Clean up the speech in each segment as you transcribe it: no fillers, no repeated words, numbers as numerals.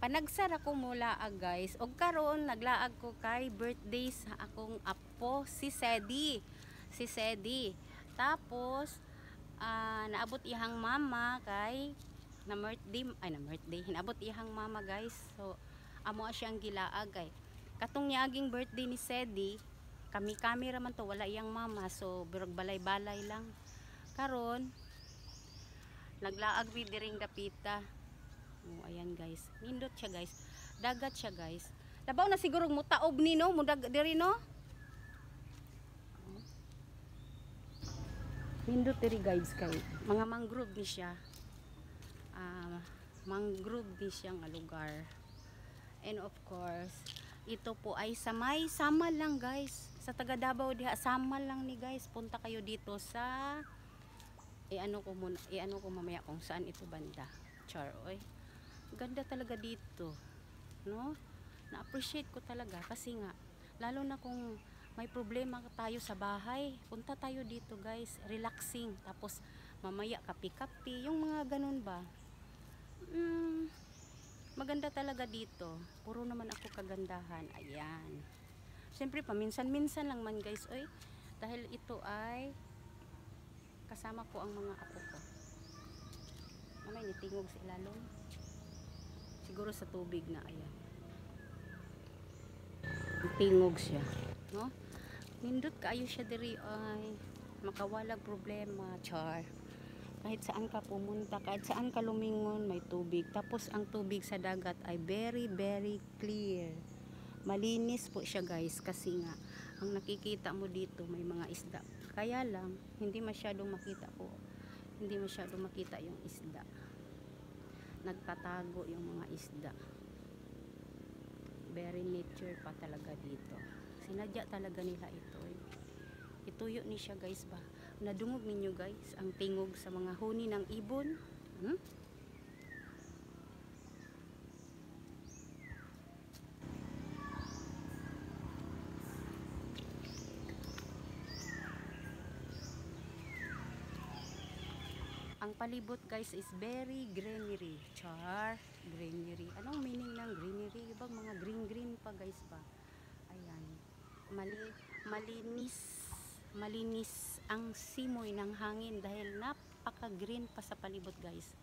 Panagsara ko mula guys. Og karon naglaag ko kay birthday sa akong apo si Sedi. Si Sedi. Tapos naabot ihang mama kay na birthday. Hinabot ihang mama guys. So amo siyang gilaag kay katong niaging birthday ni Sedi. Kami raman to, wala iyang mama. So birog balay-balay lang. Karon naglaag mi diring dapita. Oh, ayan guys. Nindot siya guys. Dagat siya guys. Labaw na siguro mutaob ni no, mudag diri no. Nindot diri guys kay mga mangrove ni siya. Mangrove ni siya nga lugar. And of course, ito po ay samal lang guys. Sa taga Davao diha samal lang ni guys. Punta kayo dito sa ano ko mamaya kung saan ito banda. Char oy. Ganda talaga dito, no? Na-appreciate ko talaga kasi nga lalo na kung may problema tayo sa bahay, punta tayo dito guys, relaxing, tapos mamaya kapi-kapi, yung mga ganun ba. Maganda talaga dito, puro naman ako kagandahan. Ayan, siyempre paminsan-minsan lang man guys, oy, dahil ito ay kasama ko ang mga apo ko. Mamay nitingog sa ilalong siguro sa tubig na, ayan. Tingog siya, no? Nindot kaayo siya diri ay makawalag problema, char. Kahit saan ka pumunta, kahit saan ka lumingon, may tubig. Tapos ang tubig sa dagat ay very very clear. Malinis po siya guys kasi nga ang nakikita mo dito may mga isda. Kaya lang hindi masyadong makita po. Hindi masyadong makita yung isda. Nagtatago yung mga isda. Very nature pa talaga dito. Sinadya talaga nila ito. Ituyo ni siya guys ba. Nadungog ninyo guys ang tingog sa mga huni ng ibon. Ang palibot guys is very greenery. Char, greenery. Anong meaning ng greenery? Ibang mga green pa guys ba. Ayan. Malinis ang simoy ng hangin dahil napaka-green pa sa palibot guys.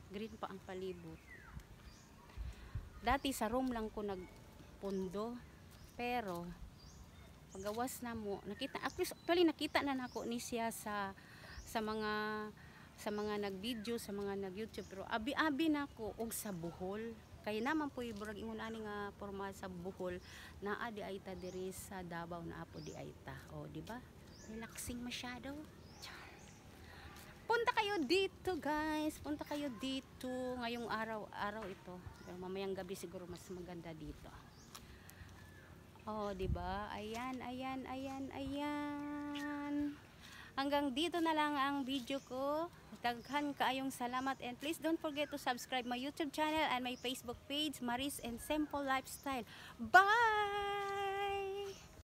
Green pa ang palibot. Dati sa room lang ko nagpundo, pero pagawas na mo, actually nakita na nako ni siya sa mga nag-video, sa mga nag-YouTube, pero abi-abi na ko og sa Bohol. Kaya naman po iburag ingon ani nga porma sa Bohol naa di ayta diri sa Davao na apo di ayta. O di ba? Relaxing masyado. Punta kayo dito guys. Punta kayo dito ngayong araw ito. Pero mamayang gabi siguro mas maganda dito. Oh, di ba? Ayan. Hanggang dito na lang ang video ko. Daghan kaayong salamat and please don't forget to subscribe my YouTube channel and my Facebook page, Maris and Simple Lifestyle. Bye!